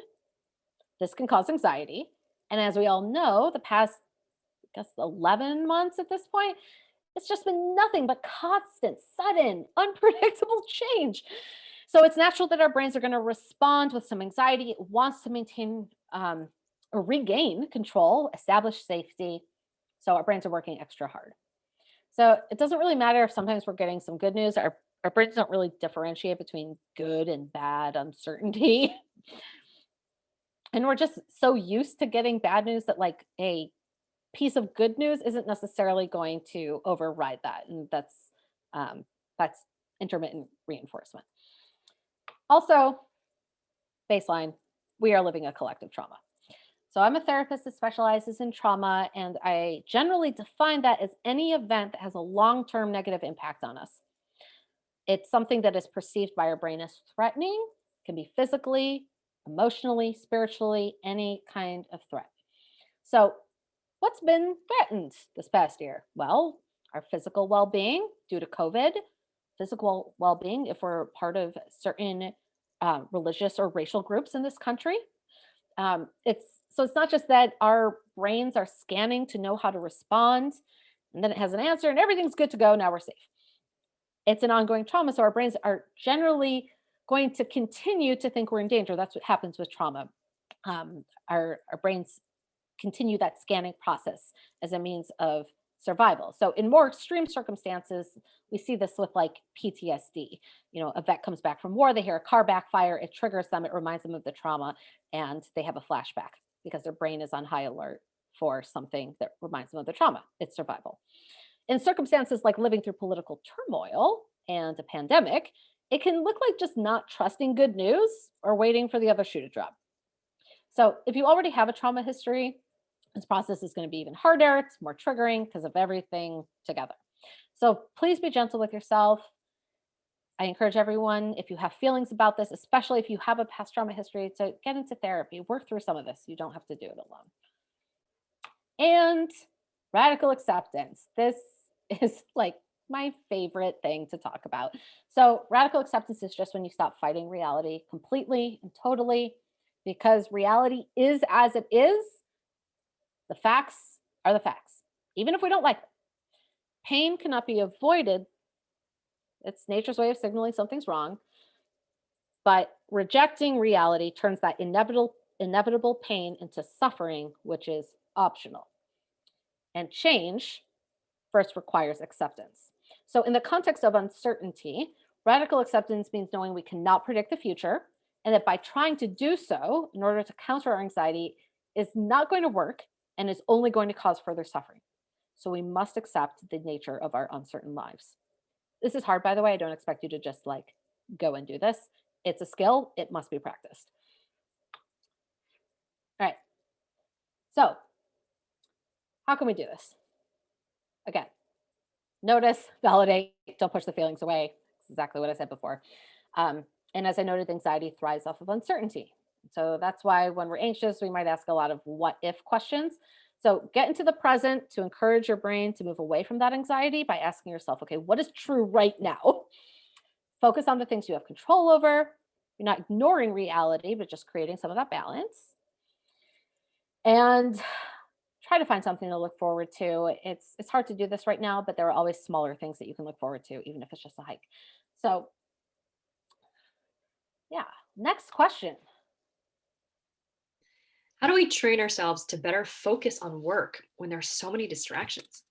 this can cause anxiety. And as we all know, the past, I guess, 11 months at this point, it's just been nothing but constant, sudden, unpredictable change. So it's natural that our brains are going to respond with some anxiety. It wants to maintain or regain control, establish safety. So our brains are working extra hard. So it doesn't really matter if sometimes we're getting some good news. Our brains don't really differentiate between good and bad uncertainty. And we're just so used to getting bad news that like a piece of good news isn't necessarily going to override that. And that's intermittent reinforcement. Also, baseline, we are living a collective trauma. So I'm a therapist that specializes in trauma, and I generally define that as any event that has a long-term negative impact on us. It's something that is perceived by our brain as threatening. It can be physically, emotionally, spiritually, any kind of threat. So what's been threatened this past year? Well, our physical well-being due to COVID, physical well-being if we're part of certain religious or racial groups in this country. It's not just that our brains are scanning to know how to respond, and then it has an answer and everything's good to go. Now we're safe. It's an ongoing trauma, so our brains are generally going to continue to think we're in danger. That's what happens with trauma. Our brains continue that scanning process as a means of survival. So in more extreme circumstances, we see this with like PTSD. You know, a vet comes back from war, they hear a car backfire, it triggers them, it reminds them of the trauma, and they have a flashback because their brain is on high alert for something that reminds them of the trauma. It's survival. In circumstances like living through political turmoil and a pandemic, it can look like just not trusting good news or waiting for the other shoe to drop. So if you already have a trauma history, this process is going to be even harder. It's more triggering because of everything together. So please be gentle with yourself. I encourage everyone, if you have feelings about this, especially if you have a past trauma history, to get into therapy, work through some of this. You don't have to do it alone. And radical acceptance. This is like my favorite thing to talk about. So radical acceptance is just when you stop fighting reality completely and totally, because reality is as it is. The facts are the facts, even if we don't like them. Pain cannot be avoided. It's nature's way of signaling something's wrong. But rejecting reality turns that inevitable pain into suffering, which is optional. And change first requires acceptance. So in the context of uncertainty, radical acceptance means knowing we cannot predict the future, and that by trying to do so in order to counter our anxiety is not going to work and is only going to cause further suffering. So we must accept the nature of our uncertain lives. This is hard, by the way. I don't expect you to just like go and do this. It's a skill. It must be practiced. All right. So how can we do this? Again, notice, validate, don't push the feelings away. That's exactly what I said before. And as I noted, anxiety thrives off of uncertainty. So that's why when we're anxious, we might ask a lot of what if questions. So get into the present to encourage your brain to move away from that anxiety by asking yourself, okay, what is true right now? Focus on the things you have control over. You're not ignoring reality, but just creating some of that balance. And try to find something to look forward to. It's hard to do this right now, but there are always smaller things that you can look forward to, even if it's just a hike. So yeah, next question. How do we train ourselves to better focus on work when there's so many distractions?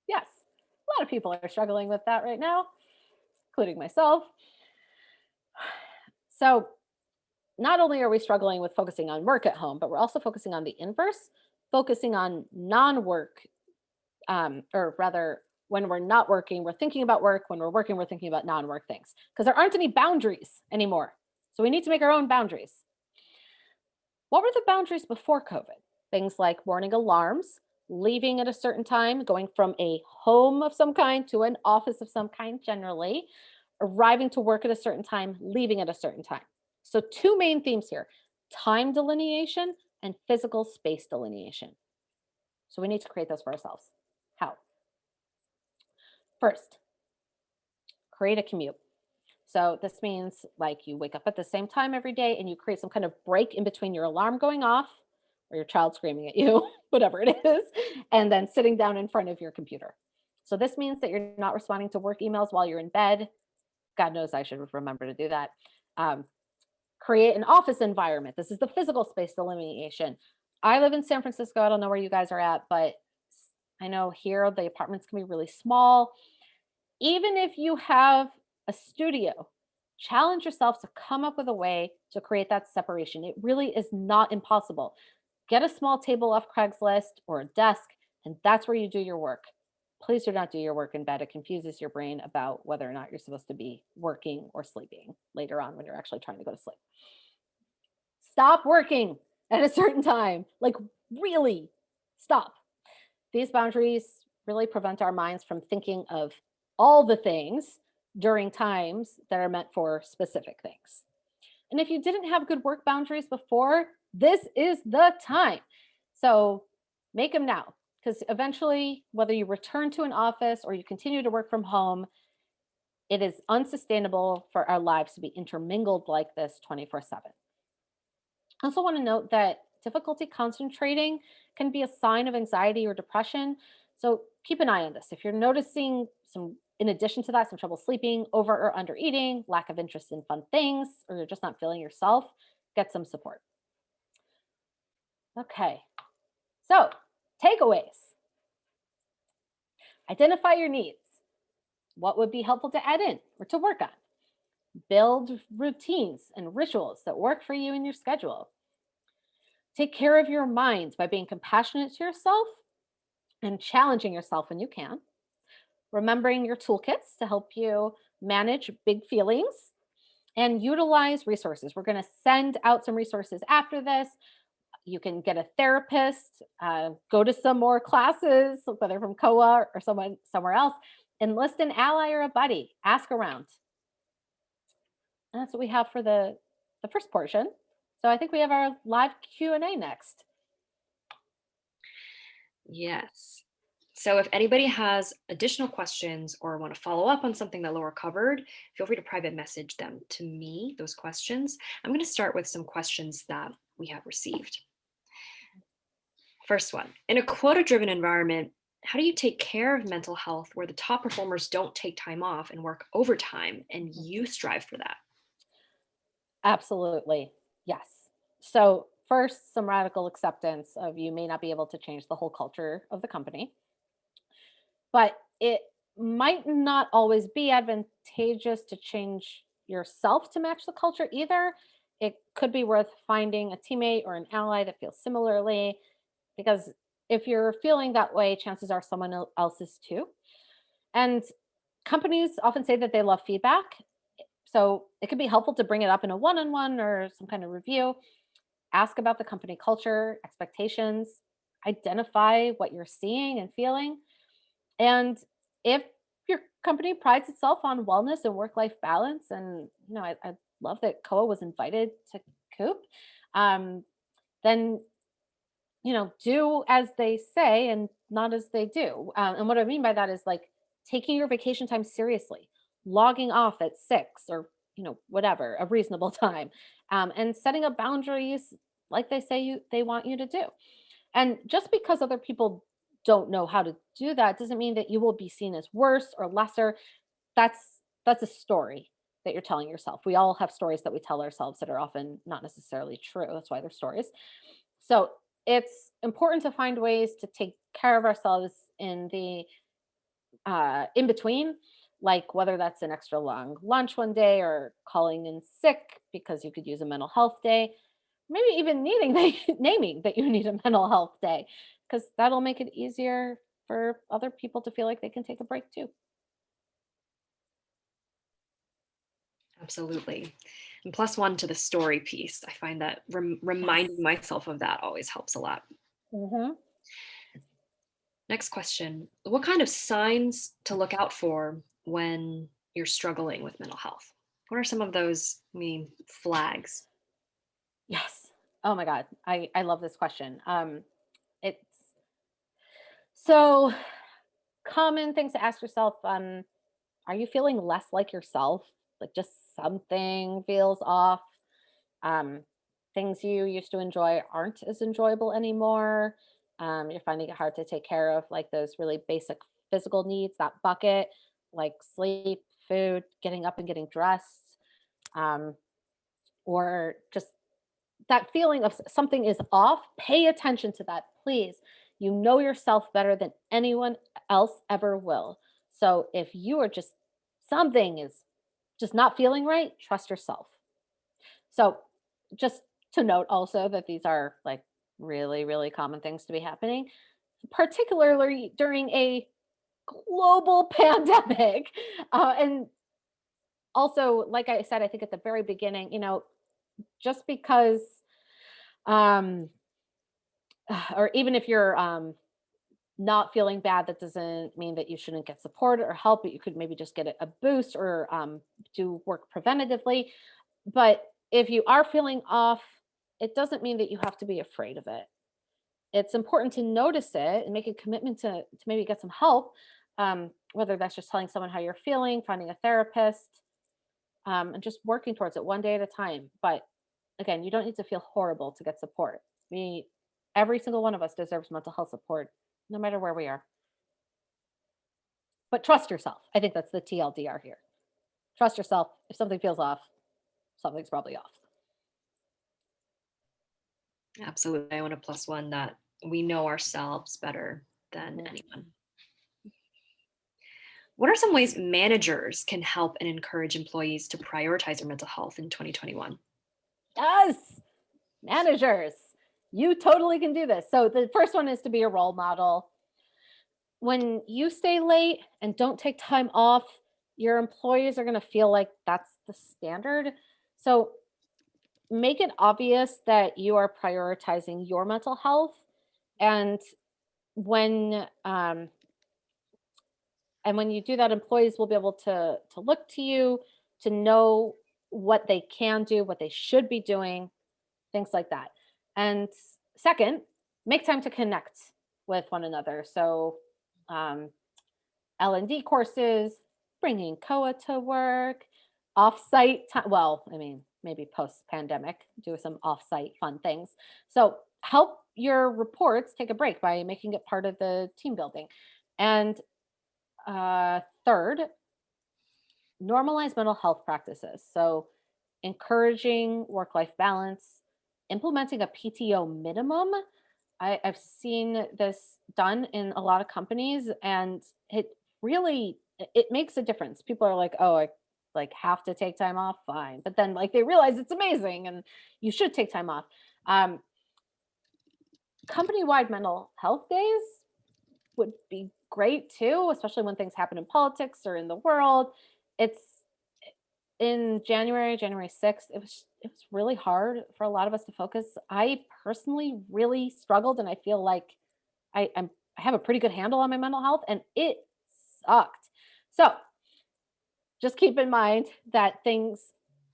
Yes, a lot of people are struggling with that right now, including myself. So not only are we struggling with focusing on work at home, but we're also focusing on the inverse, focusing on non-work, or rather, when we're not working, we're thinking about work. When we're working, we're thinking about non-work things because there aren't any boundaries anymore. So we need to make our own boundaries. What were the boundaries before COVID? Things like morning alarms, leaving at a certain time, going from a home of some kind to an office of some kind generally, arriving to work at a certain time, leaving at a certain time. So two main themes here, time delineation and physical space delineation. So we need to create those for ourselves. How? First, create a commute. So this means like you wake up at the same time every day and you create some kind of break in between your alarm going off or your child screaming at you, whatever it is, and then sitting down in front of your computer. So this means that you're not responding to work emails while you're in bed. God knows I should remember to do that. Create an office environment. This is the physical space delineation. I live in San Francisco. I don't know where you guys are at, but I know here the apartments can be really small. Even if you have a studio, challenge yourself to come up with a way to create that separation. It really is not impossible. Get a small table off Craigslist or a desk, and that's where you do your work. Please do not do your work in bed. It confuses your brain about whether or not you're supposed to be working or sleeping later on when you're actually trying to go to sleep. Stop working at a certain time. Like, really, stop. These boundaries really prevent our minds from thinking of all the things during times that are meant for specific things. And if you didn't have good work boundaries before, this is the time. So make them now, because eventually, whether you return to an office or you continue to work from home, it is unsustainable for our lives to be intermingled like this 24/7. I also want to note that difficulty concentrating can be a sign of anxiety or depression. So keep an eye on this. If you're noticing some, in addition to that, some trouble sleeping, over or under eating, lack of interest in fun things, or you're just not feeling yourself, get some support. Okay, so takeaways. Identify your needs. What would be helpful to add in or to work on? Build routines and rituals that work for you and your schedule. Take care of your mind by being compassionate to yourself and challenging yourself when you can. Remembering your toolkits to help you manage big feelings and utilize resources. We're going to send out some resources after this. You can get a therapist, go to some more classes, whether from COA or someone somewhere else. Enlist an ally or a buddy. Ask around. And that's what we have for the first portion. So I think we have our live Q&A next. Yes. So if anybody has additional questions or want to follow up on something that Laura covered, feel free to private message them to me, those questions. I'm going to start with some questions that we have received. First one, in a quota-driven environment, how do you take care of mental health where the top performers don't take time off and work overtime and you strive for that? Absolutely. Yes. So first, some radical acceptance of you may not be able to change the whole culture of the company, but it might not always be advantageous to change yourself to match the culture either. It could be worth finding a teammate or an ally that feels similarly, because if you're feeling that way, chances are someone else is too. And companies often say that they love feedback. So it could be helpful to bring it up in a one on one or some kind of review. Ask about the company culture, expectations, identify what you're seeing and feeling. And if your company prides itself on wellness and work-life balance, and I love that Koa was invited to Coop, um, then do as they say and not as they do. And what I mean by that is like taking your vacation time seriously, logging off at 6 or whatever a reasonable time, and setting up boundaries like they say they want you to do. And just because other people don't know how to do that doesn't mean that you will be seen as worse or lesser. That's that's a story that you're telling yourself. We all have stories that we tell ourselves that are often not necessarily true. That's why they're stories. So it's important to find ways to take care of ourselves in the in between, like whether that's an extra long lunch one day or calling in sick because you could use a mental health day, maybe even naming that you need a mental health day, because that'll make it easier for other people to feel like they can take a break too. Absolutely. And plus one to the story piece. I find that reminding Yes. myself of that always helps a lot. Hmm. Next question. What kind of signs to look out for when you're struggling with mental health? What are some of those, flags? Yes. Oh my God. I love this question. It's so common things to ask yourself. Are you feeling less like yourself? Like just something feels off. Um, Things you used to enjoy aren't as enjoyable anymore. You're finding it hard to take care of like those really basic physical needs, that bucket, like sleep, food, getting up and getting dressed, um, or just that feeling of something is off. Pay attention to that, please. You know yourself better than anyone else ever will. So if you are just something is just not feeling right, trust yourself. So just to note also that these are like really, really common things to be happening, particularly during a global pandemic. And also, like I said, I think at the very beginning, just because, um, or even if you're not feeling bad, that doesn't mean that you shouldn't get support or help. But you could maybe just get a boost or do work preventatively. But if you are feeling off, it doesn't mean that you have to be afraid of it. It's important to notice it and make a commitment to maybe get some help, whether that's just telling someone how you're feeling, finding a therapist, and just working towards it one day at a time. But again, you don't need to feel horrible to get support. We, every single one of us deserves mental health support, no matter where we are. But trust yourself. I think that's the TLDR here. Trust yourself. If something feels off, something's probably off. Absolutely. I want to plus one that we know ourselves better than Mhm. anyone. What are some ways managers can help and encourage employees to prioritize their mental health in 2021? Yes, managers, you totally can do this. So the first one is to be a role model. When you stay late and don't take time off, your employees are going to feel like that's the standard. So make it obvious that you are prioritizing your mental health. And when when you do that, employees will be able to look to you to know what they can do, what they should be doing, things like that. And second, make time to connect with one another. So um, L&D courses, bringing Koa to work, offsite time. Well, I mean, maybe post pandemic, do some offsite fun things. So help your reports take a break by making it part of the team building. And third, normalize mental health practices. So encouraging work life balance, implementing a PTO minimum. I've seen this done in a lot of companies, and it really, it makes a difference. People are like, oh, I like have to take time off, fine. But then like they realize it's amazing and you should take time off. Um, Company-wide mental health days would be great too, especially when things happen in politics or in the world. It's in January 6th, it was really hard for a lot of us to focus. I personally really struggled, and I feel like I have a pretty good handle on my mental health, and it sucked. So just keep in mind that things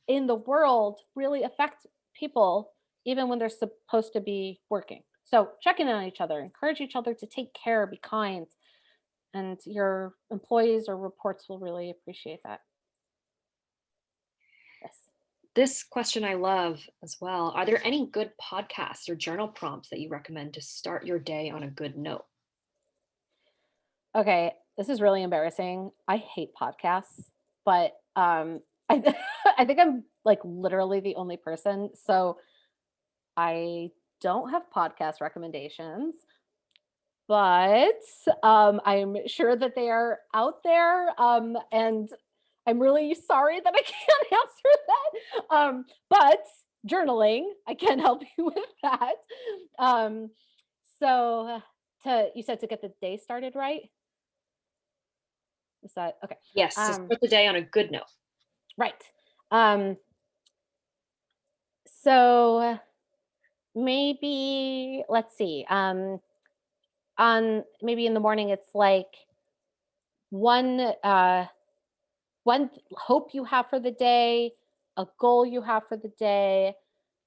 in the world really affect people even when they're supposed to be working. So check in on each other, encourage each other to take care, be kind, and your employees or reports will really appreciate that. Yes. This question I love as well. Are there any good podcasts or journal prompts that you recommend to start your day on a good note? Okay, this is really embarrassing. I hate podcasts, but I I think I'm like literally the only person. So I don't have podcast recommendations, but I'm sure that they are out there. And I'm really sorry that I can't answer that. But journaling, I can help you with that. Um, so to you said to get the day started right. Is that okay? Yes, to Um, start the day on a good note. right. Um, so maybe let's see. On maybe in the morning, it's like one hope you have for the day, a goal you have for the day,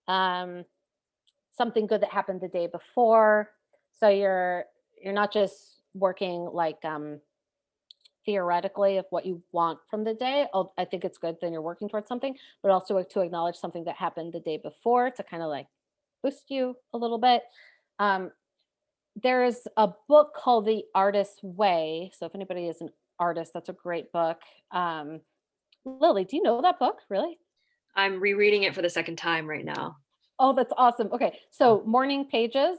um, something good that happened the day before. So you're not just working like theoretically of what you want from the day. I think it's good then you're working towards something, but also to acknowledge something that happened the day before to kind of like boost you a little bit. Um, there's a book called The Artist's Way. So if anybody is an artist, that's a great book. Lily, do you know that book? Really? I'm rereading it for the second time right now. Oh, that's awesome. Okay. So morning pages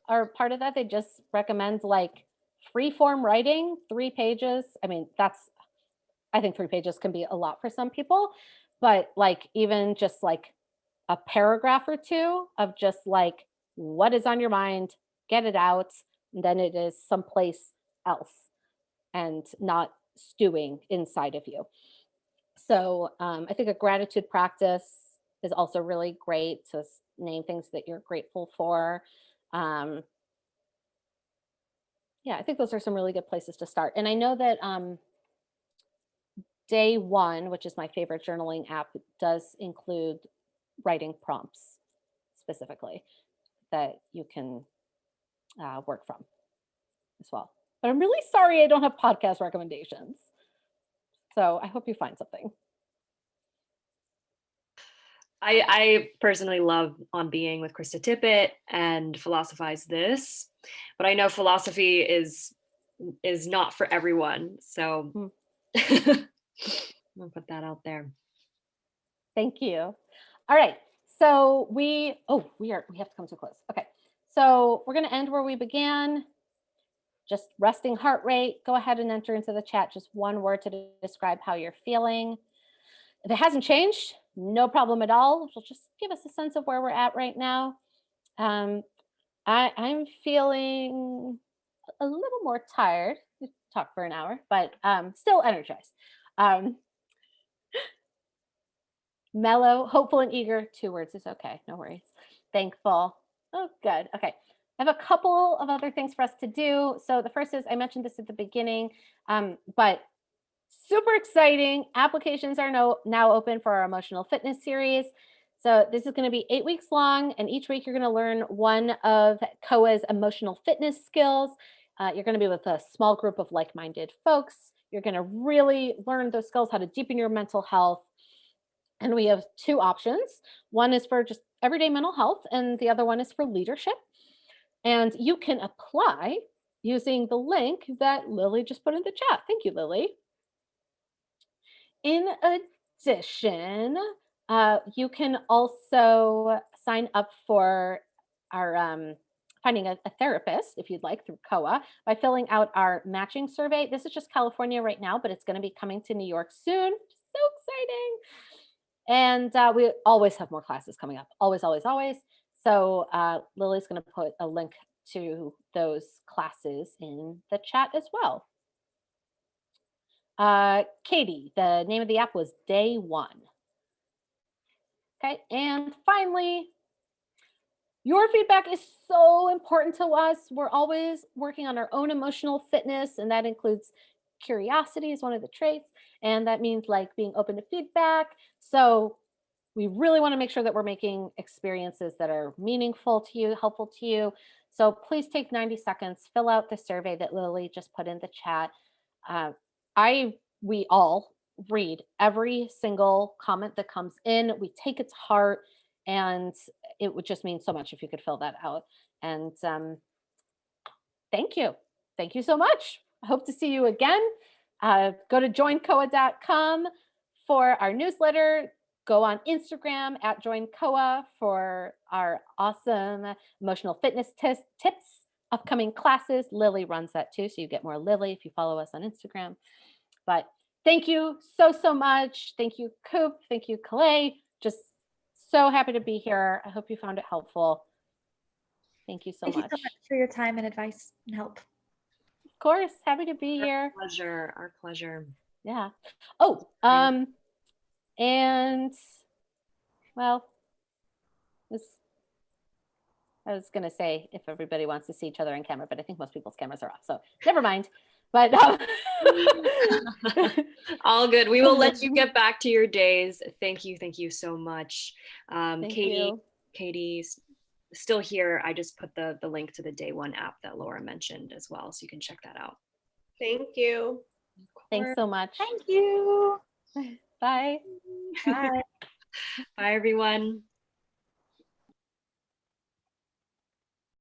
are part of that. They just recommend like free form writing, 3 pages. I mean, I think 3 pages can be a lot for some people, but like even just like a paragraph or two of just like what is on your mind, get it out, and then it is someplace else and not stewing inside of you. So I think a gratitude practice is also really great to name things that you're grateful for. Um, yeah, I think those are some really good places to start. And I know that Day One, which is my favorite journaling app, does include writing prompts specifically that you can work from as well. But I'm really sorry I don't have podcast recommendations. So I hope you find something. I personally love On Being with Krista Tippett and Philosophize This, but I know philosophy is not for everyone. So Mm. I'll put that out there. Thank you. All right. So we have to come to a close. Okay. So we're going to end where we began. Just resting heart rate. Go ahead and enter into the chat just one word to describe how you're feeling. If it hasn't changed, no problem at all. It'll just give us a sense of where we're at right now. I'm feeling a little more tired. We talked for an hour, but still energized. Mellow, hopeful, and eager. 2 words is okay. No worries. Thankful. Oh, good. Okay. I have a couple of other things for us to do. So the first is I mentioned this at the beginning, but super exciting. Applications are now open for our emotional fitness series. So this is going to be 8 weeks long, and each week you're going to learn one of COA's emotional fitness skills. You're going to be with a small group of like-minded folks. You're going to really learn those skills, how to deepen your mental health. And we have 2 options. One is for just everyday mental health, and the other one is for leadership. And you can apply using the link that Lily just put in the chat. Thank you, Lily. In addition, you can also sign up for our finding a therapist, if you'd like, through COA by filling out our matching survey. This is just California right now, but it's going to be coming to New York soon. So exciting. And we always have more classes coming up. Always, always, always. So Lily's going to put a link to those classes in the chat as well. Katie, the name of the app was Day One. Okay, and finally, your feedback is so important to us. We're always working on our own emotional fitness, and that includes curiosity is one of the traits, and that means like being open to feedback. So we really want to make sure that we're making experiences that are meaningful to you, helpful to you. So please take 90 seconds, fill out the survey that Lily just put in the chat. We all read every single comment that comes in. We take it to heart, and it would just mean so much if you could fill that out. And thank you. Thank you so much. I hope to see you again. Go to joincoa.com for our newsletter. Go on Instagram at joincoa for our awesome emotional fitness tips, upcoming classes. Lily runs that too, so you get more Lily if you follow us on Instagram. But thank you so much. Thank you, Coop. Thank you, Calais. Just so happy to be here. I hope you found it helpful. Thank you so much. Thank you so much for your time and advice and help. Of course, happy to be here. Our pleasure. Yeah. Oh, and well, I was going to say if everybody wants to see each other on camera, but I think most people's cameras are off, so never mind. But all good. We will let you get back to your days. Thank you so much. Katie's still here. I just put the link to the Day One app that Laura mentioned as well, so you can check that out. Thank you. Thanks so much. Thank you. Bye. Bye. Bye, everyone.